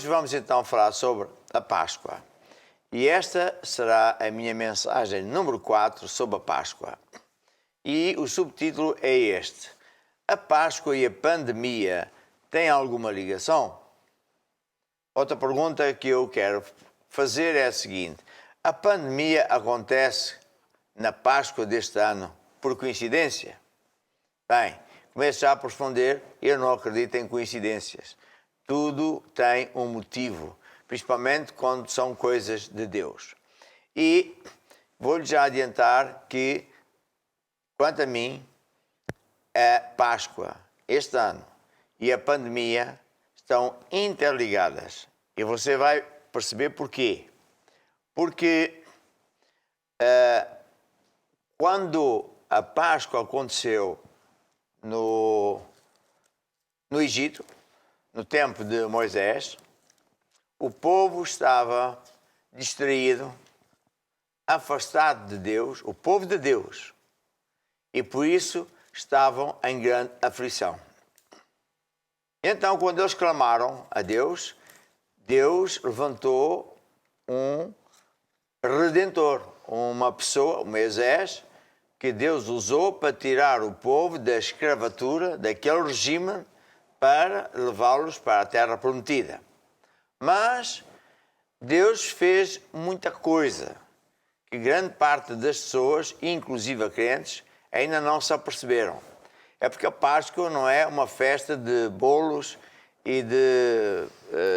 vamos então falar sobre a Páscoa. E esta será a minha mensagem número 4 sobre a Páscoa. E o subtítulo é este: a Páscoa e a pandemia têm alguma ligação? Outra pergunta que eu quero fazer é a seguinte: a pandemia acontece na Páscoa deste ano por coincidência? Bem, começo já a responder, eu não acredito em coincidências. Tudo tem um motivo, principalmente quando são coisas de Deus. E vou-lhe já adiantar que, quanto a mim, a Páscoa este ano e a pandemia estão interligadas. E você vai perceber porquê. Porque quando a Páscoa aconteceu no Egito, no tempo de Moisés, o povo estava distraído, afastado de Deus, o povo de Deus, e por isso estavam em grande aflição. Então, quando eles clamaram a Deus, Deus levantou um redentor, uma pessoa, Moisés, que Deus usou para tirar o povo da escravatura, daquele regime, para levá-los para a terra prometida. Mas Deus fez muita coisa que grande parte das pessoas, inclusive a crentes, ainda não se aperceberam. É porque a Páscoa não é uma festa de bolos e de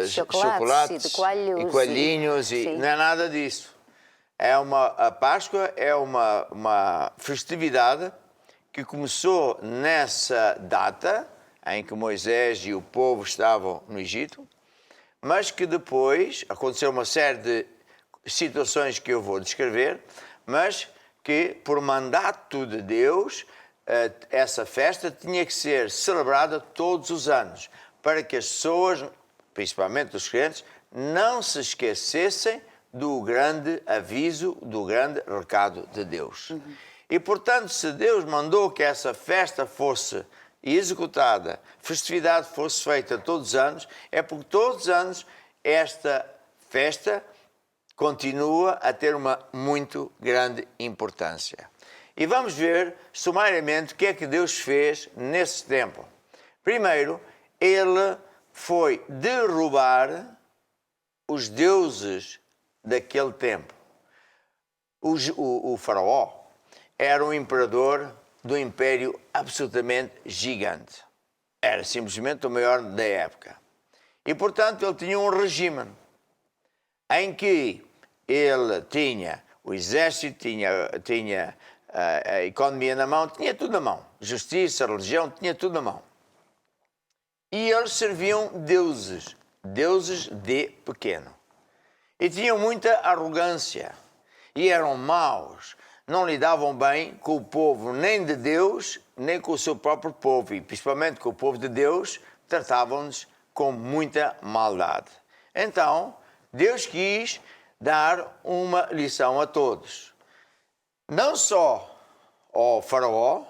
chocolates e de coelhos, e coelhinhos, não é nada disso. A Páscoa é uma festividade que começou nessa data em que Moisés e o povo estavam no Egito, mas que depois aconteceu uma série de situações que eu vou descrever, mas que, por mandato de Deus, essa festa tinha que ser celebrada todos os anos, para que as pessoas, principalmente os crentes, não se esquecessem do grande aviso, do grande recado de Deus. E, portanto, se Deus mandou que essa festa fosse executada, festividade fosse feita todos os anos, é porque todos os anos esta festa continua a ter uma muito grande importância. E vamos ver, sumariamente, o que é que Deus fez nesse tempo. Primeiro, Ele foi derrubar os deuses daquele tempo. O faraó era um imperador do império absolutamente gigante. Era simplesmente o maior da época. E, portanto, ele tinha um regime em que ele tinha o exército, tinha a economia na mão, tinha tudo na mão. Justiça, religião, tinha tudo na mão. E eles serviam deuses, deuses de pequeno. E tinham muita arrogância. E eram maus. Não lidavam bem com o povo nem de Deus, nem com o seu próprio povo. E principalmente com o povo de Deus, tratavam-nos com muita maldade. Então, Deus quis dar uma lição a todos. Não só ao faraó,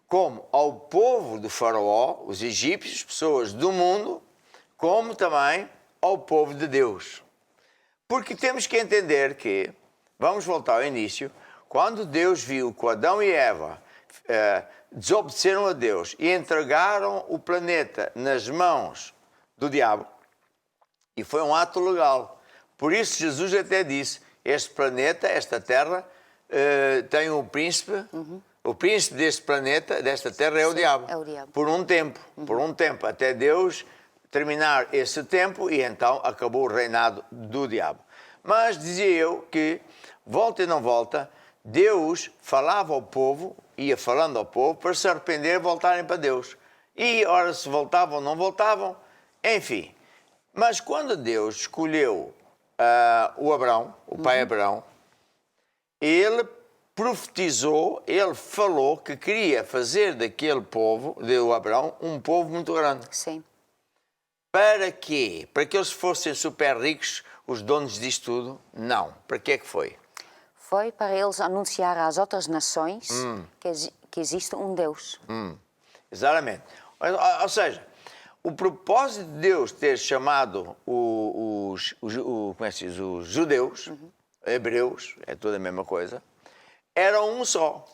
como ao povo do faraó, os egípcios, pessoas do mundo, como também ao povo de Deus. Porque temos que entender que, vamos voltar ao início, quando Deus viu que Adão e Eva desobedeceram a Deus e entregaram o planeta nas mãos do diabo, e foi um ato legal. Por isso Jesus até disse, este planeta, esta terra, tem um príncipe, o príncipe deste planeta, desta terra, é o diabo. É o diabo. Por um tempo, até Deus terminar esse tempo e então acabou o reinado do diabo. Mas dizia eu que, volta e não volta, Deus falava ao povo, ia falando ao povo, para se arrepender e voltarem para Deus. E, ora, se voltavam ou não voltavam, enfim. Mas quando Deus escolheu o Abrão, o pai Abrão, ele profetizou, ele falou que queria fazer daquele povo, de Abrão, um povo muito grande. Sim. Para quê? Para que eles fossem super ricos, os donos disto tudo? Não. Para que é que foi? Foi para eles anunciar às outras nações que existe um Deus. Exatamente. Ou seja, o propósito de Deus ter chamado como é que se diz? Os judeus, hebreus, é tudo a mesma coisa, era um só.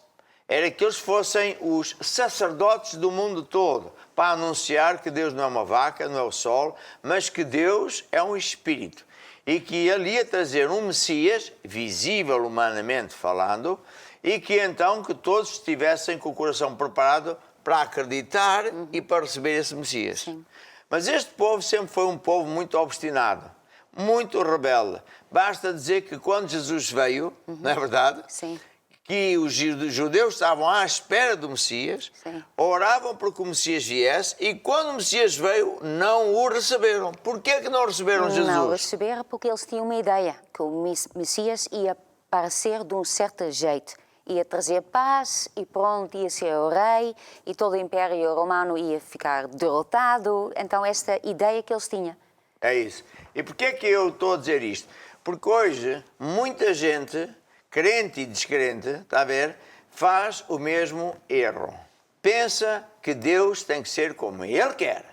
Era que eles fossem os sacerdotes do mundo todo, para anunciar que Deus não é uma vaca, não é o sol, mas que Deus é um espírito. E que ele ia trazer um Messias, visível humanamente falando, e que então que todos estivessem com o coração preparado para acreditar e para receber esse Messias. Sim. Mas este povo sempre foi um povo muito obstinado, muito rebelde. Basta dizer que quando Jesus veio, não é verdade? Sim. Que os judeus estavam à espera do Messias, Sim. oravam para que o Messias viesse e quando o Messias veio, não o receberam. Porquê que não receberam Jesus? Não receberam porque eles tinham uma ideia, que o Messias ia aparecer de um certo jeito. Ia trazer paz e pronto, ia ser o rei e todo o Império Romano ia ficar derrotado. Então esta ideia que eles tinham. É isso. E porquê que eu estou a dizer isto? Porque hoje muita gente, crente e descrente, está a ver, faz o mesmo erro. Pensa que Deus tem que ser como Ele quer.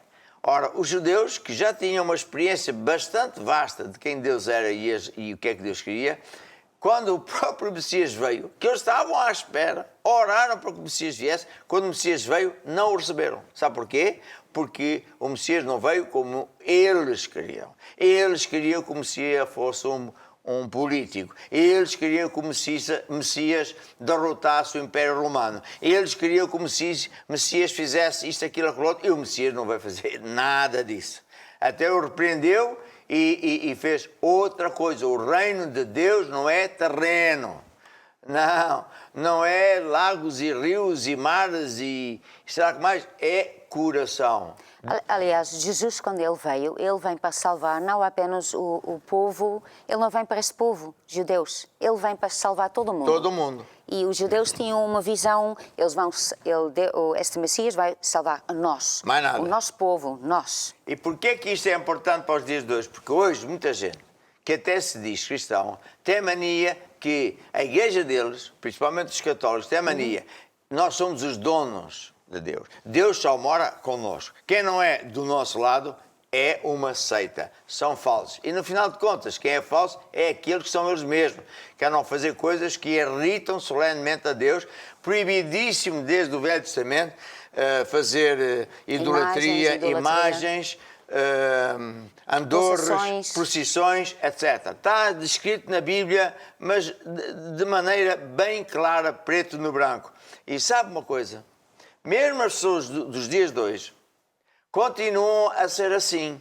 Ora, os judeus, que já tinham uma experiência bastante vasta de quem Deus era e o que é que Deus queria, quando o próprio Messias veio, que eles estavam à espera, oraram para que o Messias viesse, quando o Messias veio, não o receberam. Sabe porquê? Porque o Messias não veio como eles queriam. Eles queriam que o Messias fosse um político. Eles queriam que o Messias derrotasse o Império Romano. Eles queriam que o Messias fizesse isto, aquilo, aquilo outro, e o Messias não vai fazer nada disso. Até o repreendeu e fez outra coisa. O reino de Deus não é terreno. Não é lagos e rios e mares e será que mais? É coração. Aliás, Jesus, quando ele vem para salvar não apenas o povo, ele não vem para esse povo, judeus, ele vem para salvar todo mundo. Todo mundo. E os judeus tinham uma visão, este Messias vai salvar a nós. Mais nada. O nosso povo, nós. E porquê que isto é importante para os dias de hoje? Porque hoje muita gente, que até se diz cristão, tem mania que a igreja deles, principalmente os católicos, tem mania, nós somos os donos de Deus. Deus só mora connosco. Quem não é do nosso lado é uma seita. São falsos. E no final de contas, quem é falso é aqueles que são eles mesmos. Querem fazer coisas que irritam solenemente a Deus. Proibidíssimo desde o Velho Testamento fazer idolatria, imagens, andorras, procissões, etc. Está descrito na Bíblia, mas de maneira bem clara, preto no branco. E sabe uma coisa? Mesmo as pessoas dos dias de hoje continuam a ser assim.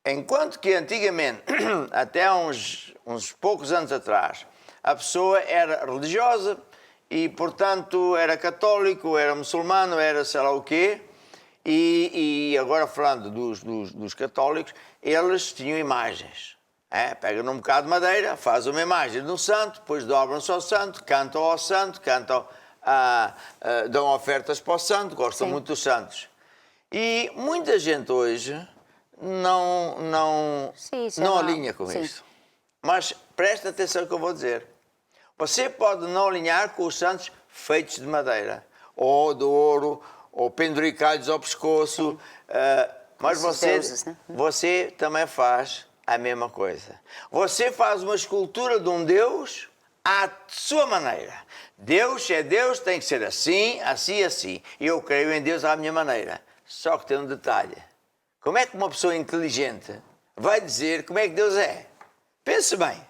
Enquanto que antigamente, até uns poucos anos atrás, a pessoa era religiosa e, portanto, era católico, era muçulmano, era sei lá o quê, e agora falando dos católicos, eles tinham imagens. Pegam num bocado de madeira, fazem uma imagem de um santo, depois dobram-se ao santo, cantam ao santo, dão ofertas para o santo, gostam muito dos santos. E muita gente hoje não alinha com isso. Mas presta atenção no que eu vou dizer. Você pode não alinhar com os santos feitos de madeira, ou de ouro, ou penduricados ao pescoço, mas você também faz a mesma coisa. Você faz uma escultura de um Deus à sua maneira. Deus é Deus, tem que ser assim, assim, assim. E eu creio em Deus à minha maneira. Só que tem um detalhe. Como é que uma pessoa inteligente vai dizer como é que Deus é? Pense bem.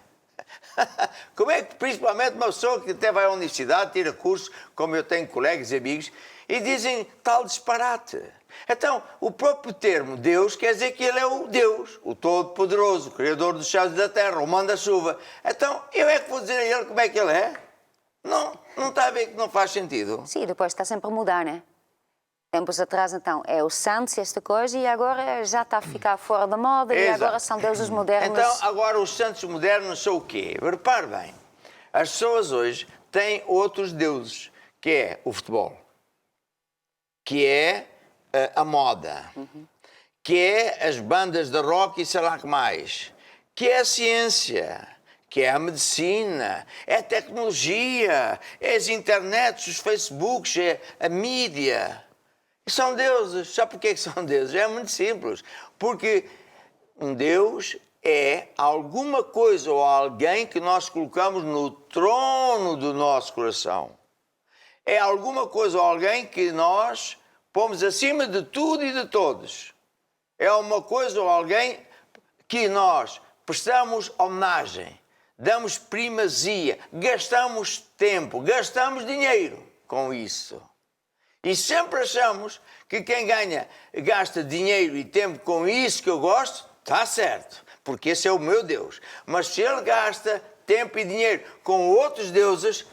Como é que, principalmente uma pessoa que até vai à universidade, tira cursos, como eu tenho colegas e amigos, e dizem tal disparate. Então, o próprio termo Deus quer dizer que Ele é o Deus, o Todo-Poderoso, o Criador dos céus e da terra, o manda-chuva. Então, eu é que vou dizer a Ele como é que Ele é? Não está a ver que não faz sentido? Sim, depois está sempre a mudar, não é? Tempos atrás, então, é o Santos, esta coisa, e agora já está a ficar fora da moda. Exato. E agora são deuses modernos. Então, agora os santos modernos são o quê? Repare bem, as pessoas hoje têm outros deuses, que é o futebol, que é a moda, que é as bandas de rock e sei lá que mais, que é a ciência, que é a medicina, é a tecnologia, é as internets, os Facebooks, é a mídia. E são deuses. Sabe porquê que são deuses? É muito simples. Porque um Deus é alguma coisa ou alguém que nós colocamos no trono do nosso coração. É alguma coisa ou alguém que nós pomos acima de tudo e de todos. É uma coisa ou alguém que nós prestamos homenagem, damos primazia, gastamos tempo, gastamos dinheiro com isso. E sempre achamos que quem gasta dinheiro e tempo com isso que eu gosto, está certo, porque esse é o meu Deus. Mas se ele gasta tempo e dinheiro com outros deuses,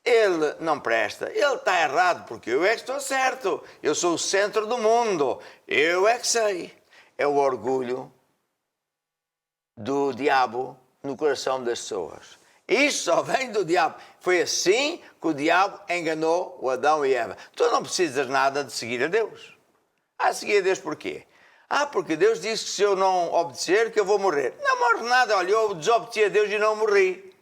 ele não presta. Ele está errado, porque eu é que estou certo. Eu sou o centro do mundo. Eu é que sei. É o orgulho do diabo no coração das pessoas. Isso só vem do diabo. Foi assim que o diabo enganou o Adão e Eva. Tu não precisas nada de seguir a Deus. Seguir a Deus porquê? Porque Deus disse que se eu não obedecer, que eu vou morrer. Não morre nada. Olha, eu desobedeci a Deus e não morri.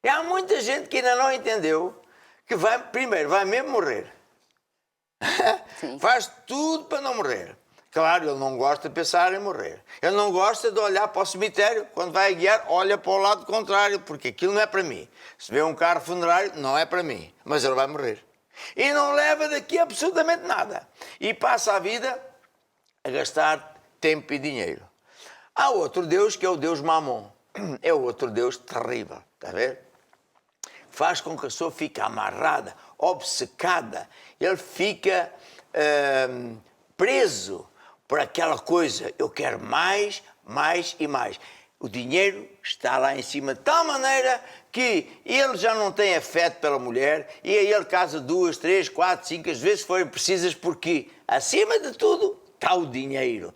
E há muita gente que ainda não entendeu que primeiro vai mesmo morrer. Faz tudo para não morrer. Claro, ele não gosta de pensar em morrer. Ele não gosta de olhar para o cemitério. Quando vai guiar, olha para o lado contrário, porque aquilo não é para mim. Se vê um carro funerário, não é para mim. Mas ele vai morrer. E não leva daqui absolutamente nada. E passa a vida a gastar tempo e dinheiro. Há outro Deus que é o Deus Mamon. É o outro Deus terrível. Está a ver? Faz com que a pessoa fique amarrada, obcecada. Ele fica preso por aquela coisa. Eu quero mais, mais e mais. O dinheiro está lá em cima de tal maneira que ele já não tem afeto pela mulher e aí ele casa 2, 3, 4, 5, às vezes forem precisas, porque acima de tudo está o dinheiro.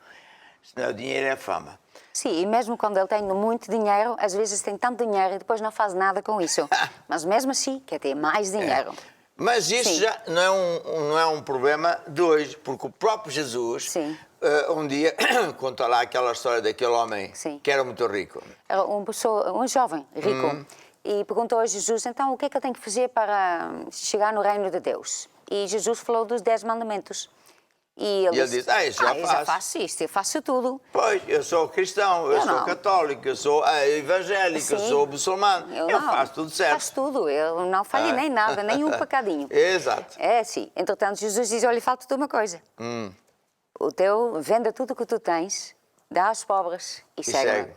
Senão o dinheiro é fama. Sim, e mesmo quando ele tem muito dinheiro, às vezes tem tanto dinheiro e depois não faz nada com isso. Mas mesmo assim, quer ter mais dinheiro. Mas isso já não é um problema de hoje, porque o próprio Jesus, um dia, conta lá aquela história daquele homem que era muito rico. Era um jovem rico. E perguntou a Jesus, então, o que é que eu tenho que fazer para chegar no reino de Deus? E Jesus falou dos 10 mandamentos. E ele disse, isso já eu já faço isto, eu faço tudo. Pois, eu sou cristão, eu sou católico, eu sou evangélico, eu sou muçulmano. Eu faço tudo certo. Faço tudo, eu não falhei nem nada, nem um pecadinho. Exato. Sim. Entretanto, Jesus diz, olha, falta-te uma coisa. Venda tudo o que tu tens, dá aos pobres e segue-me.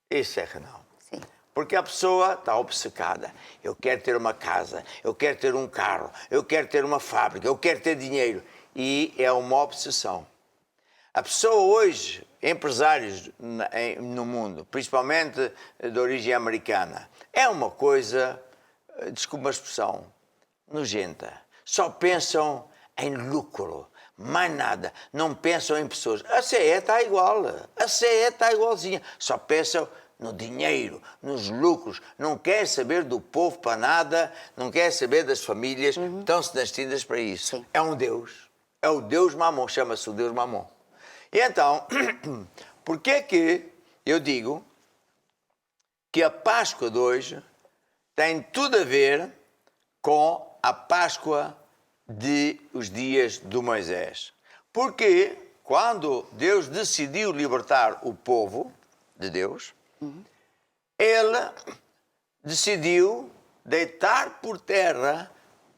Isso é que não. Porque a pessoa está obcecada. Eu quero ter uma casa, eu quero ter um carro, eu quero ter uma fábrica, eu quero ter dinheiro. E é uma obsessão. A pessoa hoje, empresários no mundo, principalmente de origem americana, é uma coisa, desculpa a expressão, nojenta. Só pensam em lucro, mais nada. Não pensam em pessoas. A CE está igual, a CE está igualzinha. Só pensam no dinheiro, nos lucros, não quer saber do povo para nada, não quer saber das famílias, estão-se nascidas para isso. Sim. É um Deus, é o Deus Mamon, chama-se o Deus Mamon. E então, por que é que eu digo que a Páscoa de hoje tem tudo a ver com a Páscoa dos dias do Moisés? Porque quando Deus decidiu libertar o povo de Deus, ele decidiu deitar por terra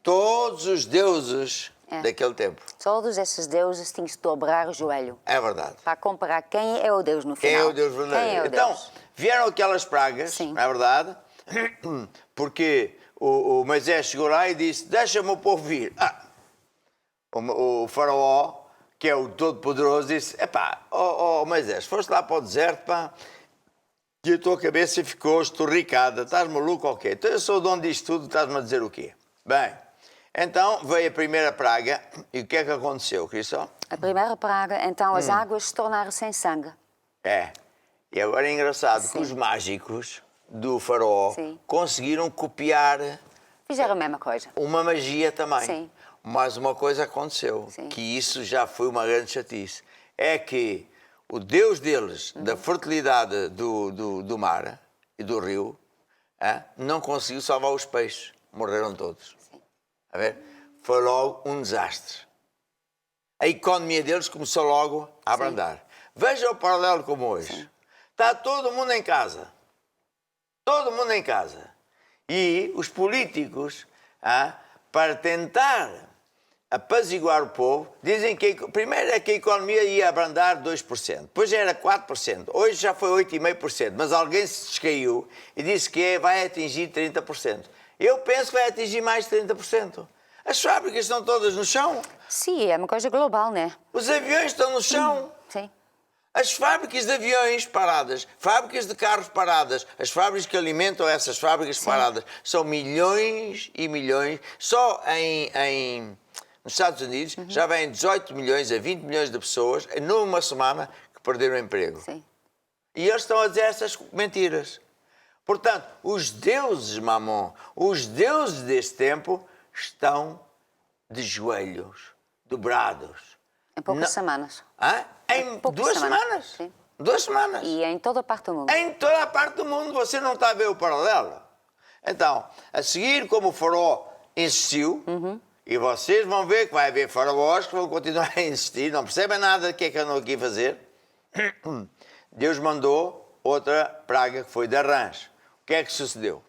todos os deuses daquele tempo. Todos esses deuses tinham que dobrar o joelho. É verdade. Para comparar quem é o Deus no final. Quem é o Deus verdadeiro. Então, vieram aquelas pragas, não é verdade? Porque o Moisés chegou lá e disse, deixa-me o povo vir. O faraó, que é o todo-poderoso, disse, Moisés, foste lá para o deserto, e a tua cabeça ficou esturricada. Estás maluco ou quê? Então eu sou o dono disto tudo, estás-me a dizer o quê? Bem, então veio a primeira praga e o que é que aconteceu, Cristo? A primeira praga, então as águas se tornaram sem sangue. E agora é engraçado que os mágicos do faraó conseguiram copiar... Fizeram a mesma coisa. Uma magia também. Sim. Mas uma coisa aconteceu, que isso já foi uma grande chatice. É que o Deus deles, da fertilidade do mar e do rio, não conseguiu salvar os peixes. Morreram todos. A ver? foi logo um desastre. A economia deles começou logo a abrandar. Veja o paralelo como hoje. Sim. Está todo mundo em casa. Todo mundo em casa. E os políticos, para tentar apaziguar o povo, dizem que primeiro é que a economia ia abrandar 2%, depois era 4%, hoje já foi 8,5%, mas alguém se descaiu e disse que vai atingir 30%. Eu penso que vai atingir mais de 30%. As fábricas estão todas no chão. Sim, é uma coisa global, né? Os aviões estão no chão. Sim. As fábricas de aviões paradas, fábricas de carros paradas, as fábricas que alimentam essas fábricas paradas, são milhões e milhões. Só nos Estados Unidos já vêm 18 milhões a 20 milhões de pessoas numa semana que perderam o emprego. Sim. E eles estão a dizer essas mentiras. Portanto, os deuses, Mamon, os deuses deste tempo estão de joelhos, dobrados. Em poucas semanas. Em 2 semanas? Sim. 2 semanas. E em toda a parte do mundo. Em toda a parte do mundo. Você não está a ver o paralelo? Então, a seguir, como o faraó insistiu, e vocês vão ver que vai haver faraós que vão continuar a insistir, não percebem nada do que é que andam aqui a fazer, Deus mandou outra praga que foi de rãs. O que é que sucedeu?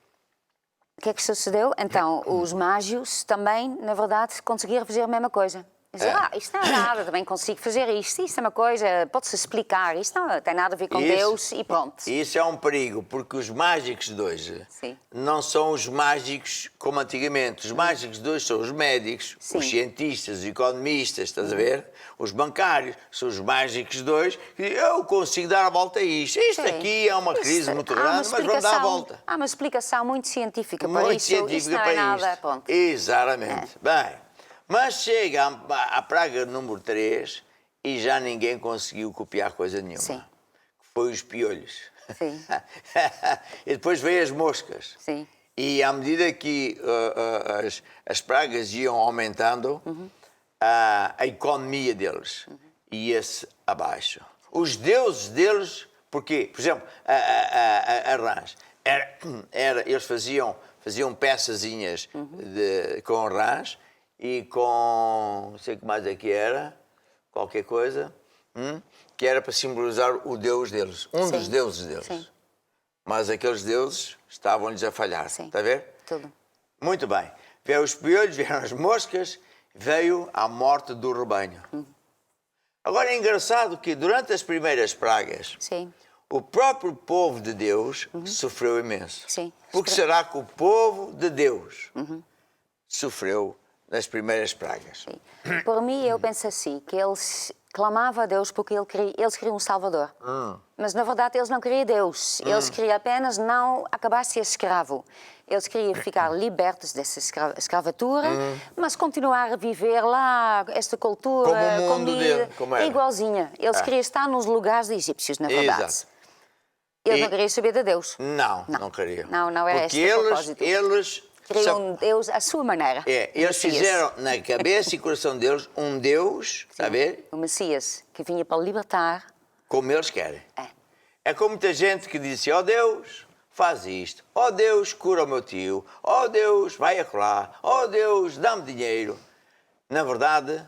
O que é que sucedeu? Então, os mágicos também, na verdade, conseguiram fazer a mesma coisa. Dizer, isto não é nada, também consigo fazer isto é uma coisa, pode-se explicar, isto não tem nada a ver com Deus e pronto. Isso é um perigo, porque os mágicos de hoje não são os mágicos como antigamente. Os mágicos de hoje são os médicos, os cientistas, os economistas, estás a ver? Os bancários, são os mágicos de hoje que eu consigo dar a volta a isto. Isto aqui é uma crise muito grande, mas vamos dar a volta. Há uma explicação muito científica para muito isso, científica isto não para é nada, isto. pronto. Exatamente. Bem, mas chega à praga número 3 e já ninguém conseguiu copiar coisa nenhuma. Sim. Foi os piolhos. Sim. E depois veio as moscas. Sim. E à medida que as pragas iam aumentando, a economia deles ia-se abaixo. Os deuses deles, porque, por exemplo, a rãs, eles faziam peçazinhas com rãs, e com, não sei o que mais aqui era, qualquer coisa, que era para simbolizar o Deus deles, dos deuses deles. Sim. Mas aqueles deuses estavam-lhes a falhar, está a ver? Tudo. Muito bem. Vieram os piolhos, vieram as moscas, veio a morte do rebanho. Agora é engraçado que durante as primeiras pragas, o próprio povo de Deus sofreu imenso. Sim. Porque será que o povo de Deus sofreu nas primeiras pragas? Sim. Por mim, eu penso assim, que eles clamavam a Deus porque eles queriam um Salvador. Mas, na verdade, eles não queriam Deus. Eles queriam apenas não acabar de ser escravo. Eles queriam ficar libertos dessa escravatura, mas continuar a viver lá, esta cultura, como o mundo dele, como era. Igualzinha. Eles queriam estar nos lugares de egípcios, na verdade. Exato. Eles não queriam saber de Deus. Não queriam. Não era porque este o propósito. eles queriam um Deus à sua maneira. Eles fizeram na cabeça e coração deles um Deus, está a ver? O Messias, que vinha para libertar. Como eles querem. É como muita gente que disse, ó Deus, faz isto. Ó Deus, cura o meu tio. Ó Deus, vai acolá. Ó Deus, dá-me dinheiro. Na verdade,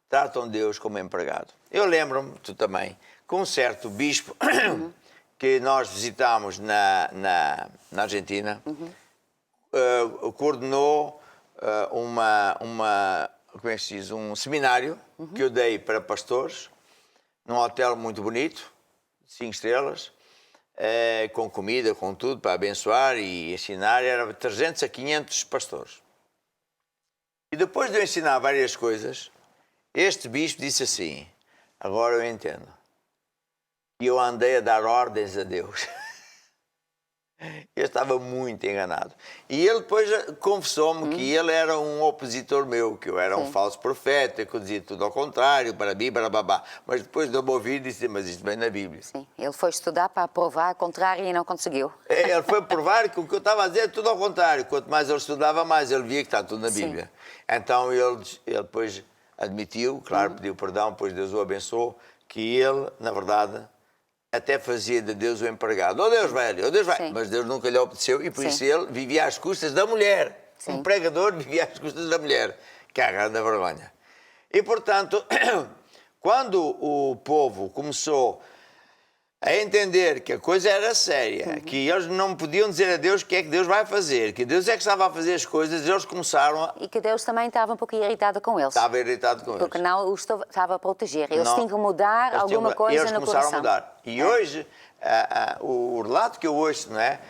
tratam Deus como empregado. Eu lembro-me, tu também, com um certo bispo que nós visitámos na Argentina, coordenou como é que se diz, um seminário que eu dei para pastores, num hotel muito bonito, 5 estrelas, com comida, com tudo, para abençoar e ensinar. Era 300 a 500 pastores. E depois de eu ensinar várias coisas, este bispo disse assim, agora eu entendo, e eu andei a dar ordens a Deus. Eu estava muito enganado. E ele depois confessou-me que ele era um opositor meu, que eu era um falso profeta, que eu dizia tudo ao contrário, para mim, para babá. Mas depois de eu me ouvir, disse, mas isto vem na Bíblia. Sim, ele foi estudar para provar o contrário e não conseguiu. Ele foi provar que o que eu estava a dizer é tudo ao contrário. Quanto mais ele estudava, mais ele via que está tudo na Bíblia. Então ele depois admitiu, claro, pediu perdão, depois Deus o abençoou, que ele, na verdade, até fazia de Deus o empregado. Oh Deus vai ali, oh Deus vai. Mas Deus nunca lhe obedeceu e por isso ele vivia às custas da mulher. Um pregador vivia às custas da mulher. que é a grande vergonha. E, portanto, quando o povo começou a entender que a coisa era séria, que eles não podiam dizer a Deus o que é que Deus vai fazer, que Deus é que estava a fazer as coisas, eles começaram a... E que Deus também estava um pouco irritado com eles. Estava irritado com eles. Porque não os estava a proteger. Eles Não. tinham que mudar Eles alguma tinham- coisa eles no começaram coração. a mudar. E hoje, o relato que eu ouço, não é,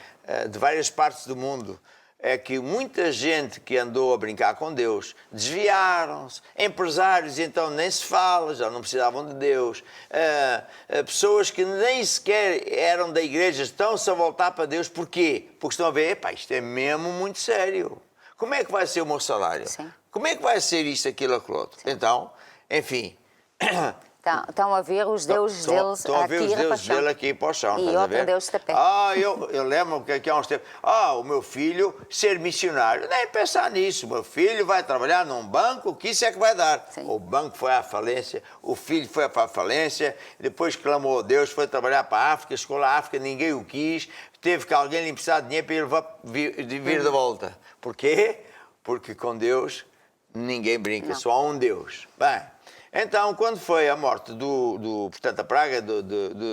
de várias partes do mundo, é que muita gente que andou a brincar com Deus desviaram-se. Empresários, então, nem se fala, já não precisavam de Deus. Pessoas que nem sequer eram da igreja estão-se a voltar para Deus. Porquê? Porque estão a ver, epá, isto é mesmo muito sério. Como é que vai ser o meu salário? Sim. Como é que vai ser isto, aquilo, aquilo outro? Sim. Então, enfim... Estão a ver os deuses deles Estão a ver os deuses dele aqui para o chão. E estás a outro ver? deus de pé. Eu lembro que há uns tempos. O meu filho ser missionário. Nem pensar nisso. O meu filho vai trabalhar num banco, que isso é que vai dar. Sim. O banco foi à falência, o filho foi para a falência, depois clamou a Deus, foi trabalhar para a África, chegou lá à África, ninguém o quis, teve que alguém lhe emprestar dinheiro para ele vir de volta. Porquê? Porque com Deus ninguém brinca, Não. só há um Deus. Bem. Então, quando foi a morte portanto, a praga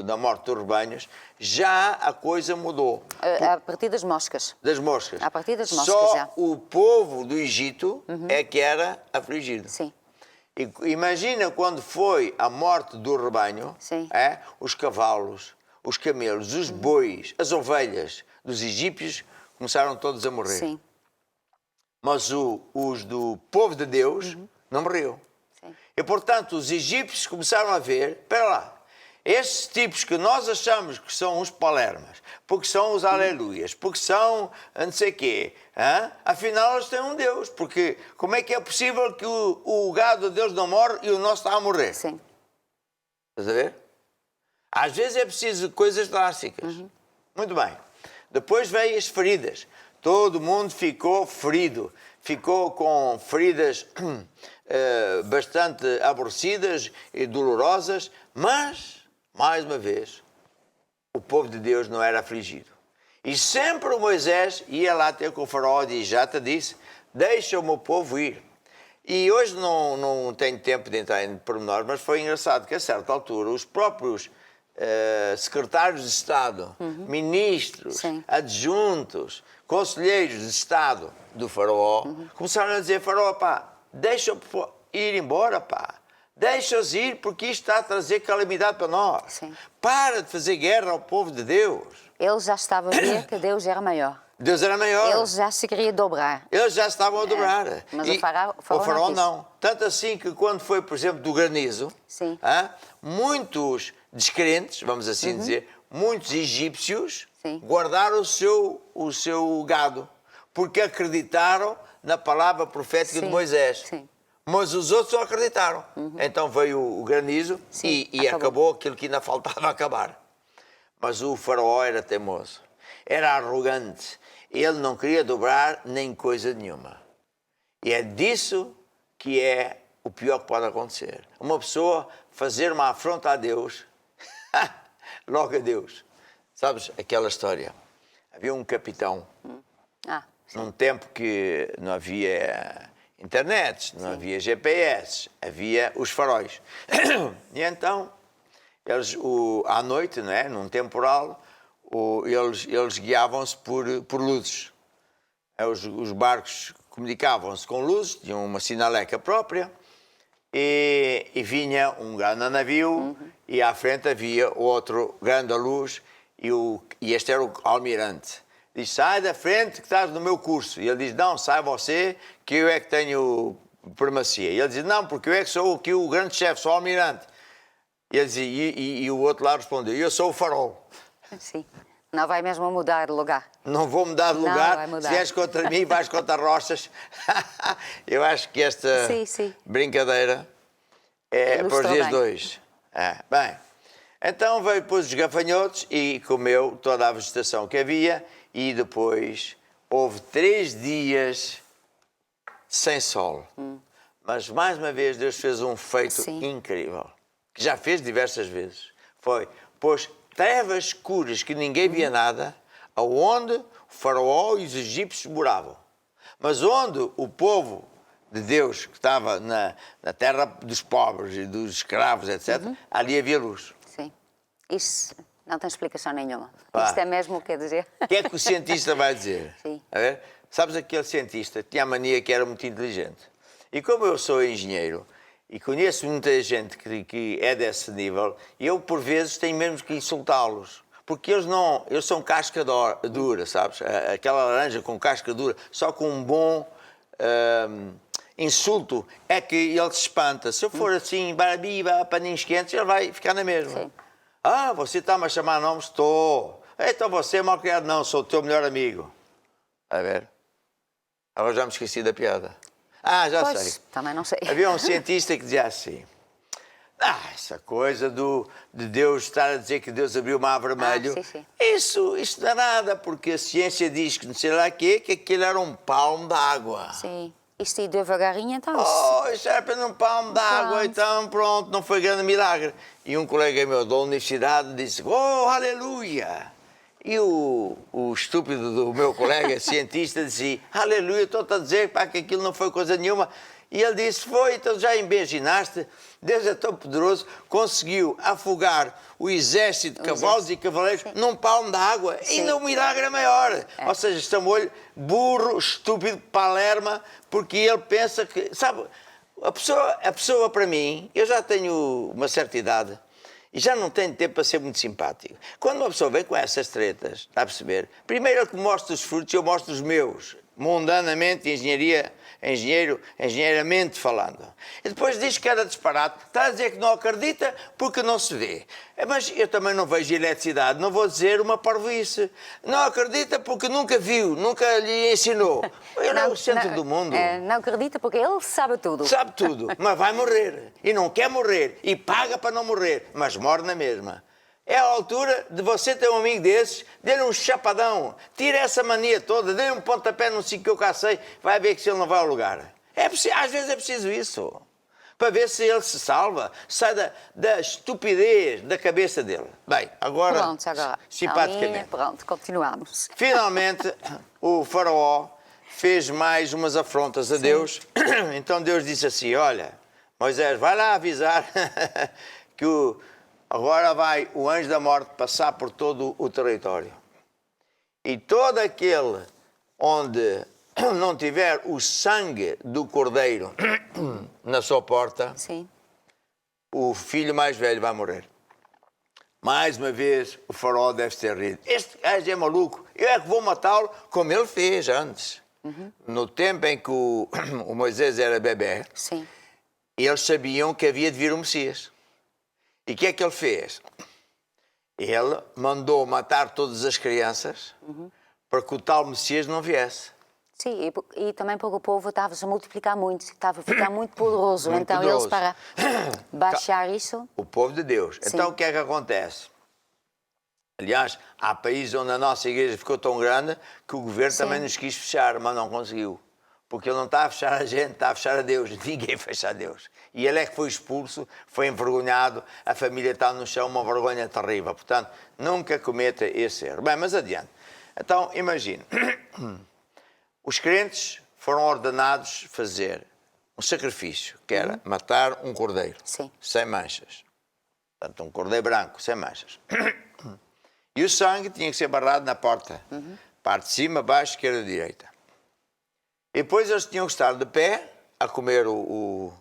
da morte dos rebanhos, já a coisa mudou. A partir das moscas. Das moscas. A partir das moscas, Só já. o povo do Egito é que era afligido. Sim. E imagina quando foi a morte do rebanho, Sim. os cavalos, os camelos, os bois, as ovelhas dos egípcios começaram todos a morrer. Sim. Mas os do povo de Deus não morriam. Sim. E, portanto, os egípcios começaram a ver, espera lá, estes tipos que nós achamos que são os palermas, porque são os aleluias, porque são não sei quê, afinal eles têm um Deus, porque como é que é possível que o gado de Deus não morre e o nosso está a morrer? Sim. Estás a ver? Às vezes é preciso coisas drásticas. Muito bem. Depois veio as feridas. Todo mundo ficou ferido. Ficou com feridas bastante aborrecidas e dolorosas, mas, mais uma vez, o povo de Deus não era afligido. E sempre o Moisés ia lá ter com o faraó e já te disse, deixa o meu povo ir. E hoje não tenho tempo de entrar em pormenores, mas foi engraçado que a certa altura os próprios secretários de Estado, ministros, Sim. adjuntos, conselheiros de Estado do faraó, começaram a dizer, faraó, pá, deixa ir embora, pá. Deixa-os ir porque isto está a trazer calamidade para nós. Sim. Para de fazer guerra ao povo de Deus. Eles já estavam a ver que Deus era maior. Deus era maior. Eles já se queriam dobrar. Eles já estavam a dobrar. Mas E o faraó não não. Tanto assim que quando foi, por exemplo, do granizo, Sim. muitos descrentes, vamos assim dizer, muitos egípcios Sim. guardaram o seu gado, porque acreditaram na palavra profética de Sim. Moisés. Sim. Mas os outros não acreditaram. Então veio o granizo Sim, e acabou. acabou aquilo que ainda faltava acabar. Mas o faraó era teimoso, era arrogante, ele não queria dobrar nem coisa nenhuma. E é disso que é o pior que pode acontecer. Uma pessoa fazer uma afronta a Deus, logo a Deus. Sabes aquela história? Havia um capitão, Sim. num tempo que não havia internet, não havia GPS, havia os faróis. E então, eles, à noite, não é? Num temporal, eles guiavam-se por luzes. Os barcos comunicavam-se com luzes, tinham uma sinaleca própria, e vinha um grande navio, e à frente havia outro grande luz, e este era o almirante. Diz, sai da frente que estás no meu curso. E ele diz, não, sai você, que eu é que tenho primacia. E ele diz, não, porque eu é que sou aqui o grande chefe, sou o almirante. E, ele diz, e o outro lá respondeu, eu sou o farol. Sim. Não vai mesmo mudar de lugar. Não vou mudar de Não, lugar, vai mudar. se vieres contra mim, vais contra rochas. Eu acho que esta Sim. brincadeira é para os dias dois. Bem, então veio depois os gafanhotos e comeu toda a vegetação que havia e depois houve 3 dias sem sol. Mas mais uma vez Deus fez um feito Sim. incrível, que já fez diversas vezes. Pôs trevas escuras que ninguém via nada, aonde o faraó e os egípcios moravam. Mas onde o povo de Deus que estava na terra dos pobres e dos escravos, etc., ali havia luz. Sim. Isso não tem explicação nenhuma. Pá. Isto é mesmo o que quer dizer. O que é que o cientista vai dizer? Sim. A ver? Sabes, aquele cientista tinha a mania que era muito inteligente. E como eu sou engenheiro e conheço muita gente que é desse nível, eu, por vezes, tenho mesmo que insultá-los. Porque eles são casca dura, sabes? Aquela laranja com casca dura, só com um bom insulto é que ele se espanta. Se eu for assim, barabiba, paninhos quentes, ele vai ficar na mesma. Sim. Ah, você está-me a chamar nomes? Estou. Então você é mal criado? Não, sou o teu melhor amigo. A ver? Agora já me esqueci da piada. Ah, já Pois, sei. também não sei. Havia um cientista que dizia assim: essa coisa de Deus estar a dizer que Deus abriu o mar vermelho, sim, sim. Isso não é nada, porque a ciência diz que não sei lá quê, que aquilo era um palmo d'água. Sim. Isto aí devagarinho, então. Oh, isso era apenas um palmo d'água, Pronto. então pronto, não foi grande milagre. E um colega meu da universidade disse: oh, aleluia! E o estúpido do meu colega cientista disse: aleluia, estou-te a dizer pá, que aquilo não foi coisa nenhuma. E ele disse: foi, então já imaginaste? Deus é tão poderoso, conseguiu afogar o exército de cavalos e cavaleiros num palmo d'água. Ainda um milagre maior. Ou seja, Samuel, burro, estúpido, palerma, porque ele pensa que... Sabe, a pessoa para mim, eu já tenho uma certa idade e já não tenho tempo para ser muito simpático. Quando uma pessoa vem com essas tretas, está a perceber? Primeiro ele que mostra os frutos e eu mostro os meus. Mundanamente, engenheiramente falando. E depois diz que era disparate. Está a dizer que não acredita porque não se vê. Mas eu também não vejo eletricidade, não vou dizer uma parvoíce. Não acredita porque nunca viu, nunca lhe ensinou. Ele é o centro do mundo. Não acredita porque ele sabe tudo. Sabe tudo, mas vai morrer. E não quer morrer. E paga para não morrer, mas morre na mesma. É a altura de você ter um amigo desses, dê-lhe um chapadão, tire essa mania toda, dê-lhe um pontapé num sítio que eu cá sei, vai ver que se ele não vai ao lugar. Às vezes é preciso isso, para ver se ele se salva, sai da estupidez da cabeça dele. Bem, agora, simpaticamente. Pronto, continuamos. Finalmente, o faraó fez mais umas afrontas a Deus, então Deus disse assim: olha, Moisés, vai lá avisar que agora vai o anjo da morte passar por todo o território. E todo aquele onde não tiver o sangue do cordeiro na sua porta, o filho mais velho vai morrer. Mais uma vez, o faraó deve ter rido. Este gajo é maluco, eu é que vou matá-lo como ele fez antes. No tempo em que o Moisés era bebê, eles sabiam que havia de vir o Messias. E o que é que ele fez? Ele mandou matar todas as crianças para que o tal Messias não viesse. Sim, e também porque o povo estava a multiplicar muito, estava a ficar muito poderoso. Muito então poderoso. eles, para baixar isso... O povo de Deus. Então o que é que acontece? Aliás, há países onde a nossa igreja ficou tão grande que o governo também nos quis fechar, mas não conseguiu. Porque ele não está a fechar a gente, está a fechar a Deus. Ninguém fecha a Deus. E ele é que foi expulso, foi envergonhado, a família está no chão, uma vergonha terrível. Portanto, nunca cometa esse erro. Bem, mas adiante. Então, imagine. Os crentes foram ordenados fazer um sacrifício, que era matar um cordeiro, sem manchas. Portanto, um cordeiro branco, sem manchas. E o sangue tinha que ser barrado na porta. Parte de cima, baixo, esquerda, direita. E depois eles tinham que estar de pé a comer o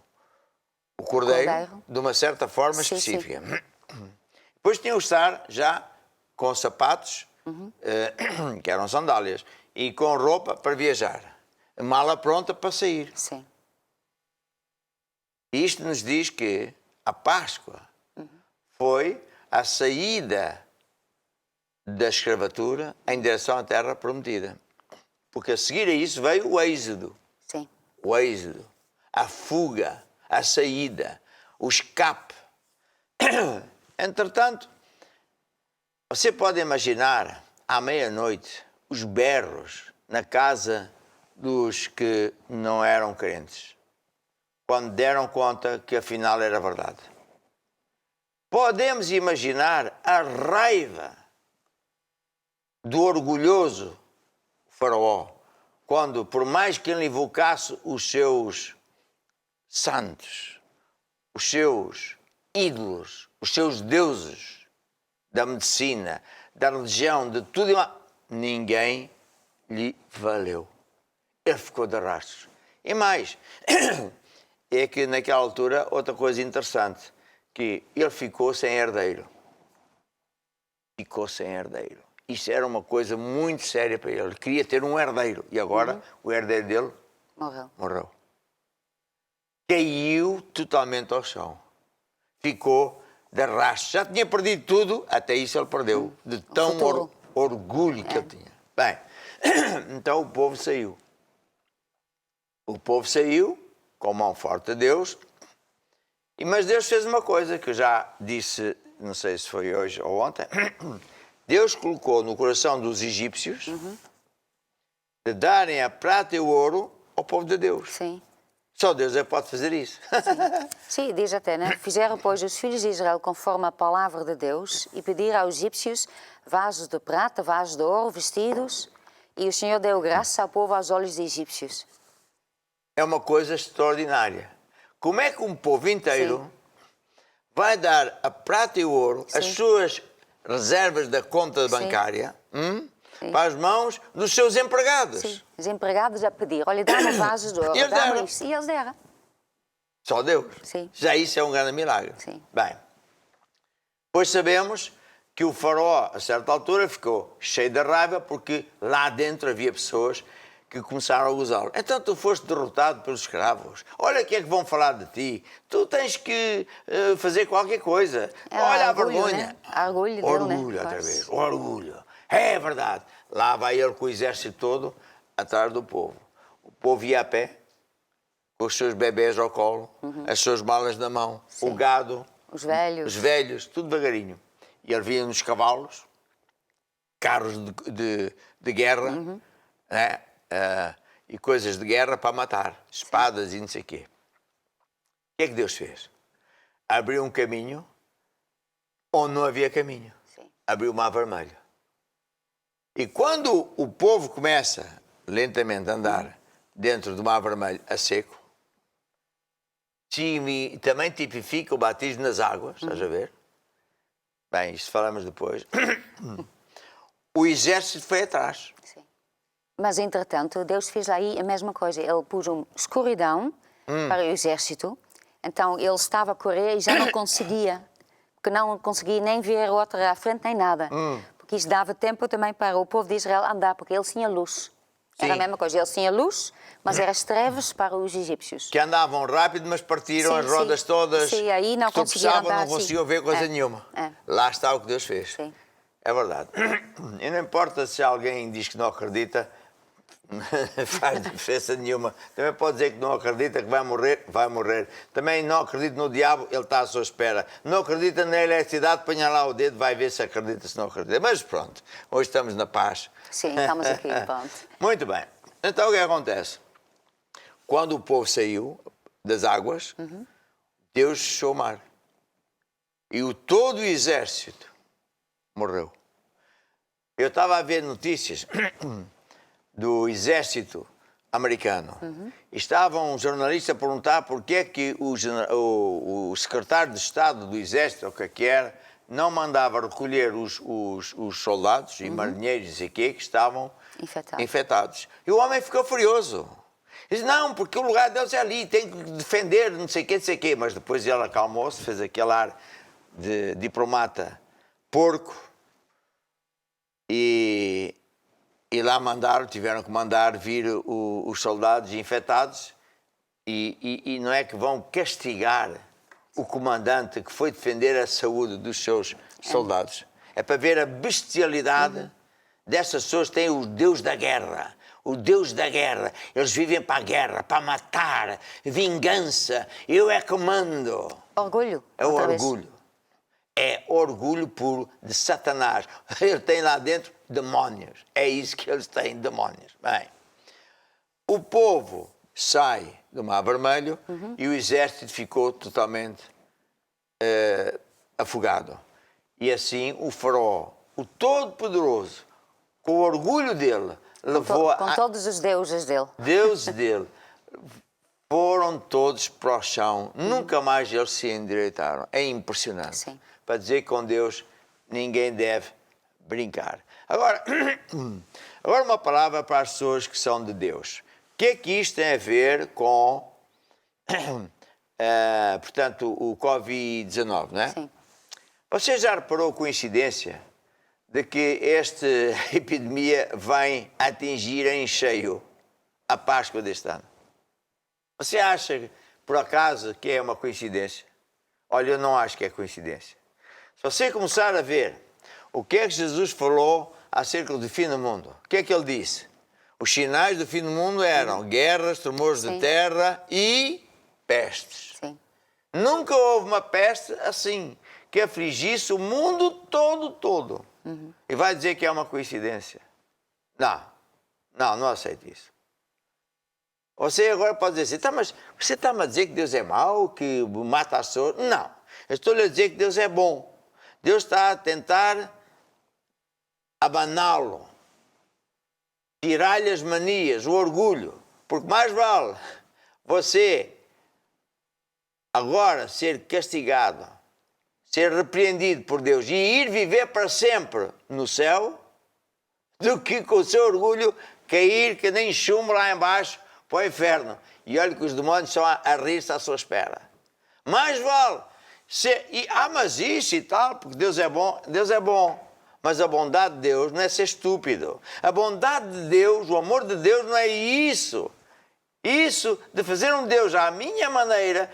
cordeiro de uma certa forma específica. Depois tinham que estar já com sapatos, que eram sandálias, e com roupa para viajar. Mala pronta para sair. E isto nos diz que a Páscoa foi a saída da escravatura em direção à terra prometida. Porque a seguir a isso veio o êxodo. O êxodo, a fuga, a saída, o escape. Entretanto, você pode imaginar, à meia-noite, os berros na casa dos que não eram crentes, quando deram conta que afinal era verdade. Podemos imaginar a raiva do orgulhoso faraó, quando, por mais que ele invocasse os seus santos, os seus ídolos, os seus deuses da medicina, da religião, de tudo e mais, ninguém lhe valeu. Ele ficou de rastros. E mais, é que naquela altura, outra coisa interessante, que ele ficou sem herdeiro. Ficou sem herdeiro. Isso era uma coisa muito séria para ele. Ele queria ter um herdeiro. E agora, o herdeiro dele morreu. Caiu totalmente ao chão. Ficou de rastros. Já tinha perdido tudo, até isso ele perdeu. De tão orgulho que ele tinha. Bem, então o povo saiu. O povo saiu, com mão forte a Deus, mas Deus fez uma coisa que eu já disse, não sei se foi hoje ou ontem. Deus colocou no coração dos egípcios de darem a prata e o ouro ao povo de Deus. Sim. Só Deus é que pode fazer isso. Sim, diz até, né? Fizeram, pois, os filhos de Israel conforme a palavra de Deus e pediram aos egípcios vasos de prata, vasos de ouro, vestidos, e o Senhor deu graça ao povo aos olhos dos egípcios. É uma coisa extraordinária. Como é que um povo inteiro vai dar a prata e o ouro, as suas reservas da conta bancária, para as mãos dos seus empregados? Sim, os empregados a pedir, olha, dá-me vasos de ouro, dá-me isto. E eles deram. Só Deus. Sim. Já isso é um grande milagre. Sim. Bem, pois sabemos que o faraó, a certa altura, ficou cheio de raiva porque lá dentro havia pessoas que começaram a usá-lo. Então tu foste derrotado pelos escravos. Olha o que é que vão falar de ti. Tu tens que fazer qualquer coisa. Olha orgulho, a vergonha. Né? Orgulho dele, orgulho, outra vez. Orgulho. É verdade. Lá vai ele com o exército todo atrás do povo. O povo ia a pé, com os seus bebés ao colo, as suas malas na mão, o gado, os velhos, tudo devagarinho. E ele vinha nos cavalos, carros de guerra, né? E coisas de guerra para matar, espadas e não sei o quê. O que é que Deus fez? Abriu um caminho onde não havia caminho. Abriu o mar vermelho. E quando o povo começa lentamente a andar dentro do mar vermelho a seco, também tipifica o batismo nas águas, estás a ver? Bem, isto falamos depois. O exército foi atrás. Sim. Mas, entretanto, Deus fez aí a mesma coisa. Ele pôs uma escuridão para o exército. Então, ele estava a correr e já não conseguia. Porque não conseguia nem ver outra à frente, nem nada. Porque isso dava tempo também para o povo de Israel andar, porque ele tinha luz. Era a mesma coisa. Ele tinha luz, mas eram as trevas para os egípcios. Que andavam rápido, mas partiram as rodas todas. Sim, aí não conseguiam andar. Não conseguiam ver coisa nenhuma. Lá está o que Deus fez. Sim. É verdade. E não importa se alguém diz que não acredita, faz diferença nenhuma. Também pode dizer que não acredita que vai morrer. Também não acredita no diabo, ele está à sua espera. Não acredita na eletricidade, ponha lá o dedo, vai ver se acredita, se não acredita. Mas pronto, hoje estamos na paz. Sim, estamos aqui, pronto. Muito bem. Então o que acontece? Quando o povo saiu das águas, Deus fechou o mar. E todo o exército morreu. Eu estava a ver notícias do exército americano. Estavam um jornalista a perguntar porque é que o secretário de Estado do exército, ou o que era, não mandava recolher os soldados e marinheiros e sei quê, que estavam infectados. E o homem ficou furioso. Ele disse, não, porque o lugar deles é ali, tem que defender, não sei o quê. Mas depois ele acalmou-se, fez aquele ar de diplomata porco. E lá tiveram que mandar vir os soldados infectados e não é que vão castigar o comandante que foi defender a saúde dos seus soldados. É para ver a bestialidade dessas pessoas que têm o Deus da guerra. O Deus da guerra. Eles vivem para a guerra, para matar, vingança. Eu é que mando. Orgulho. É o orgulho. É orgulho puro de Satanás. Ele tem lá dentro demónios. É isso que eles têm, demónios. Bem, o povo sai do Mar Vermelho e o exército ficou totalmente afogado. E assim o faraó, o Todo-Poderoso, com o orgulho dele, levou com todos os deuses dele. Deus dele, foram todos para o chão. Nunca mais eles se endireitaram. É impressionante. Sim. Para dizer que com Deus ninguém deve brincar. Agora, agora uma palavra para as pessoas que são de Deus. O que é que isto tem a ver com, portanto, o Covid-19, não é? Sim. Você já reparou coincidência de que esta epidemia vem atingir em cheio a Páscoa deste ano? Você acha, por acaso, que é uma coincidência? Olha, eu não acho que é coincidência. Se você começar a ver o que é que Jesus falou acerca do fim do mundo, o que é que ele disse? Os sinais do fim do mundo eram guerras, tremores de terra e pestes. Sim. Nunca houve uma peste assim, que afligisse o mundo todo. E vai dizer que é uma coincidência? Não aceito isso. Você agora pode dizer assim, tá, mas você está-me a dizer que Deus é mau, que mata as pessoas? Não, eu estou-lhe a dizer que Deus é bom. Deus está a tentar abaná-lo, tirar-lhe as manias, o orgulho, porque mais vale você agora ser castigado, ser repreendido por Deus e ir viver para sempre no céu, do que com o seu orgulho cair que nem chumbo lá embaixo para o inferno. E olha que os demónios estão a rir-se à sua espera. Mais vale ser, mas isso e tal, porque Deus é bom. Mas a bondade de Deus não é ser estúpido. A bondade de Deus, o amor de Deus não é isso. Isso de fazer um Deus à minha maneira,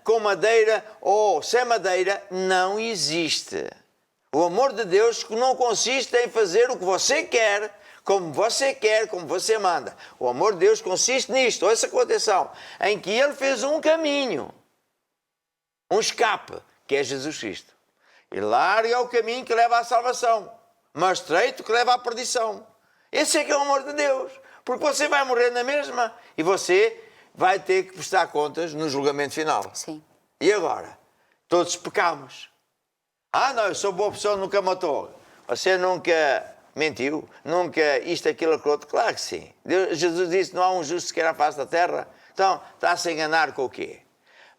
com madeira ou sem madeira, não existe. O amor de Deus não consiste em fazer o que você quer, como você manda. O amor de Deus consiste nisto, ouça com atenção, em que Ele fez um caminho, um escape, que é Jesus Cristo. E largo é o caminho que leva à salvação, mas estreito que leva à perdição. Esse é que é o amor de Deus, porque você vai morrer na mesma e você vai ter que prestar contas no julgamento final. Sim. E agora? Todos pecamos. Não, eu sou boa pessoa, nunca matou. Você nunca mentiu, nunca isto, aquilo, aquilo outro. Claro que sim. Jesus disse, não há um justo sequer à face da terra. Então, está-se a enganar com o quê?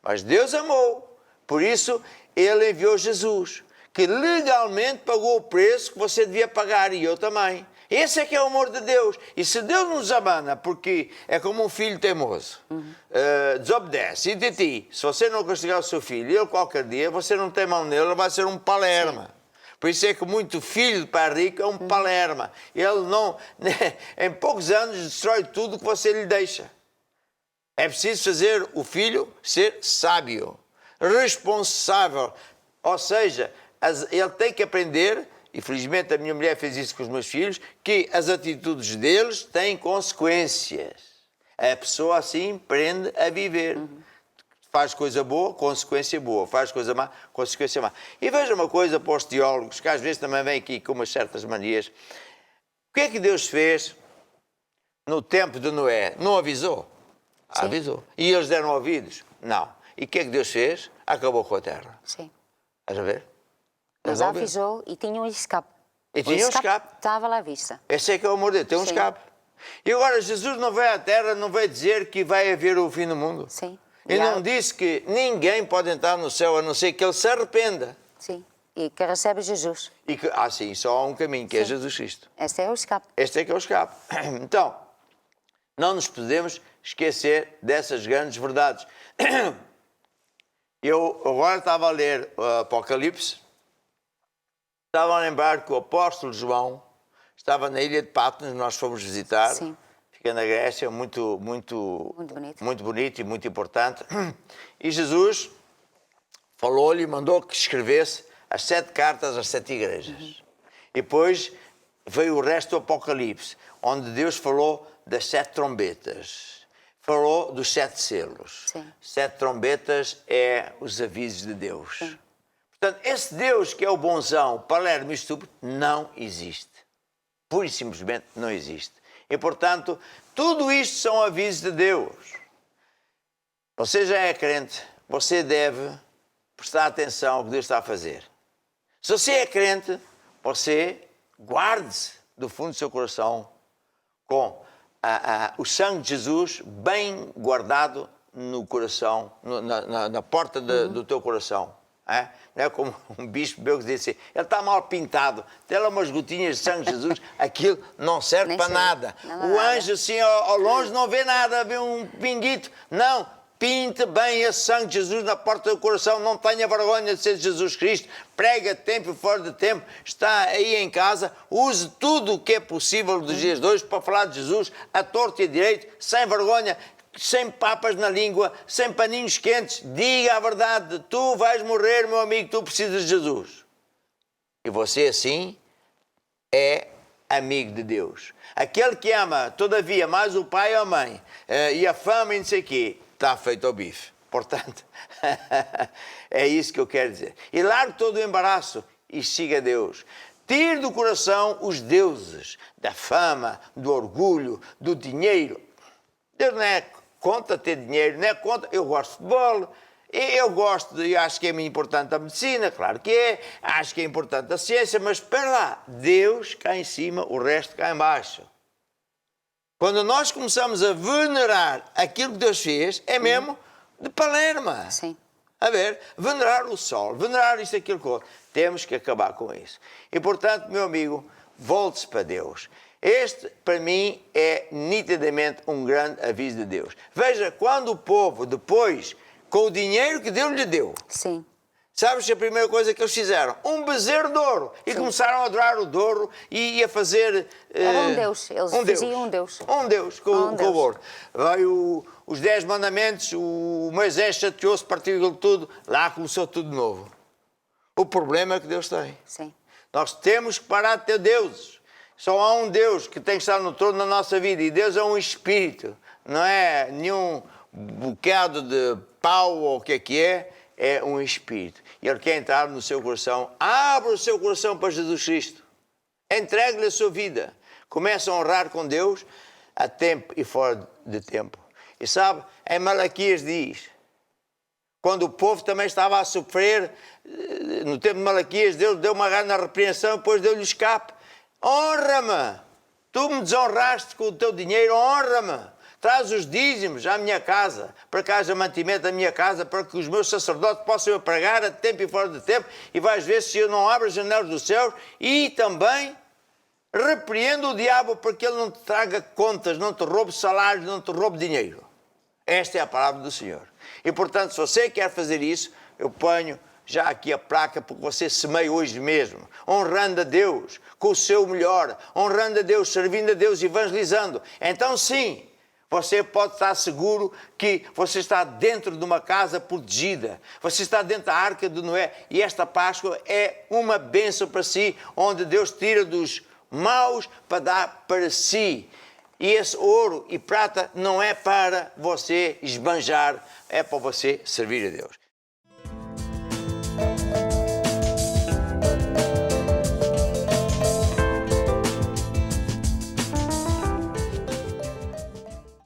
Mas Deus amou. Por isso, Ele enviou Jesus, que legalmente pagou o preço que você devia pagar, e eu também. Esse é que é o amor de Deus. E se Deus nos abana, porque é como um filho teimoso, desobedece, e de ti, se você não castigar o seu filho, ele qualquer dia, você não tem mão nele, ele vai ser um palerma. Por isso é que muito filho de pai rico é um palerma. Ele não, em poucos anos, destrói tudo que você lhe deixa. É preciso fazer o filho ser sábio, responsável. Ou seja, ele tem que aprender, e felizmente a minha mulher fez isso com os meus filhos, que as atitudes deles têm consequências. A pessoa assim aprende a viver. Faz coisa boa, consequência boa. Faz coisa má, consequência má. E veja uma coisa para os teólogos, que às vezes também vêm aqui com umas certas manias. O que é que Deus fez no tempo de Noé? Não avisou? Sim. Avisou. E eles deram ouvidos? Não. E o que é que Deus fez? Acabou com a terra. Sim. Estás a ver? Mas avisou e tinha um escape. E tinha um escape. Estava lá à vista. Esse é que é o amor de Deus, tem um Sim. escape. E agora Jesus não veio à terra, não veio dizer que vai haver o fim do mundo. Sim. E não disse que ninguém pode entrar no céu a não ser que ele se arrependa. Sim. E que recebe Jesus. E que, sim, só há um caminho, que é Jesus Cristo. Este é o escape. Este é que é o escape. Então, não nos podemos esquecer dessas grandes verdades. Eu agora estava a ler o Apocalipse, estava a lembrar que o apóstolo João estava na ilha de Patmos, nós fomos visitar. Sim. Fica na Grécia, muito bonito e muito importante. E Jesus falou-lhe e mandou que escrevesse as 7 cartas às 7 igrejas. E depois veio o resto do Apocalipse, onde Deus falou das 7 trombetas. Falou dos 7 selos. Sim. 7 trombetas é os avisos de Deus. Sim. Portanto, esse Deus que é o bonzão, o palermo e estúpido, não existe. Pura e simplesmente não existe. E, portanto, tudo isto são avisos de Deus. Você já é crente, você deve prestar atenção ao que Deus está a fazer. Se você é crente, você guarde-se do fundo do seu coração com o sangue de Jesus bem guardado no coração, na porta do teu coração. É? Não é como um bispo meu que disse assim, ele está mal pintado, tem lá umas gotinhas de sangue de Jesus, aquilo não serve para nada. O anjo assim ao longe não vê nada, vê um pinguito. Não, pinte bem esse sangue de Jesus na porta do coração, não tenha vergonha de ser Jesus Cristo, prega tempo e fora de tempo, está aí em casa, use tudo o que é possível dos dias de hoje para falar de Jesus, a torto e a direito, sem vergonha, sem papas na língua, sem paninhos quentes, diga a verdade, tu vais morrer, meu amigo, tu precisas de Jesus. E você assim é amigo de Deus. Aquele que ama, todavia, mais o pai ou a mãe, e a fama e não sei o quê, está feito ao bife. Portanto, é isso que eu quero dizer. E largue todo o embaraço e siga Deus. Tire do coração os deuses da fama, do orgulho, do dinheiro. Deus não é conta ter dinheiro, não é conta. Eu gosto de futebol, eu gosto, e acho que é muito importante a medicina, claro que é, acho que é importante a ciência, mas espera lá, Deus cá em cima, o resto cá em baixo. Quando nós começamos a venerar aquilo que Deus fez, é mesmo de palerma. Sim. A ver, venerar o sol, venerar isto, aquilo, que outro. Temos que acabar com isso. E, portanto, meu amigo, volte-se para Deus. Este, para mim, é nitidamente um grande aviso de Deus. Veja, quando o povo, depois, com o dinheiro que Deus lhe deu, Sim. sabes a primeira coisa que eles fizeram? Um bezerro de ouro. E começaram a adorar o de ouro e a fazer... Era um Deus. Eles faziam um Deus. Um Deus com o ouro. Veio os 10 mandamentos, o Moisés chateou-se, partiu aquilo tudo. Lá começou tudo de novo. O problema é que Deus tem. Sim. Nós temos que parar de ter deuses. Só há um Deus que tem que estar no trono da nossa vida. E Deus é um espírito. Não é nenhum bocado de pau ou o que é. É um espírito. E Ele quer entrar no seu coração. Abra o seu coração para Jesus Cristo. Entregue-lhe a sua vida. Comece a honrar com Deus a tempo e fora de tempo. E sabe, em Malaquias diz, quando o povo também estava a sofrer, no tempo de Malaquias, Deus deu uma grande repreensão, depois deu-lhe escape. Honra-me! Tu me desonraste com o teu dinheiro, honra-me! Traz os dízimos à minha casa, para que haja mantimento na minha casa, para que os meus sacerdotes possam eu pregar a tempo e fora de tempo, e vais ver se eu não abro as janelas dos céus, e também repreendo o diabo para que ele não te traga contas, não te roube salários, não te roube dinheiro. Esta é a palavra do Senhor. E, portanto, se você quer fazer isso, eu ponho já aqui a placa, porque você semeia hoje mesmo, honrando a Deus, com o seu melhor, honrando a Deus, servindo a Deus, evangelizando. Então, sim, você pode estar seguro que você está dentro de uma casa protegida. Você está dentro da arca de Noé. E esta Páscoa é uma bênção para si, onde Deus tira dos maus para dar para si. E esse ouro e prata não é para você esbanjar, é para você servir a Deus.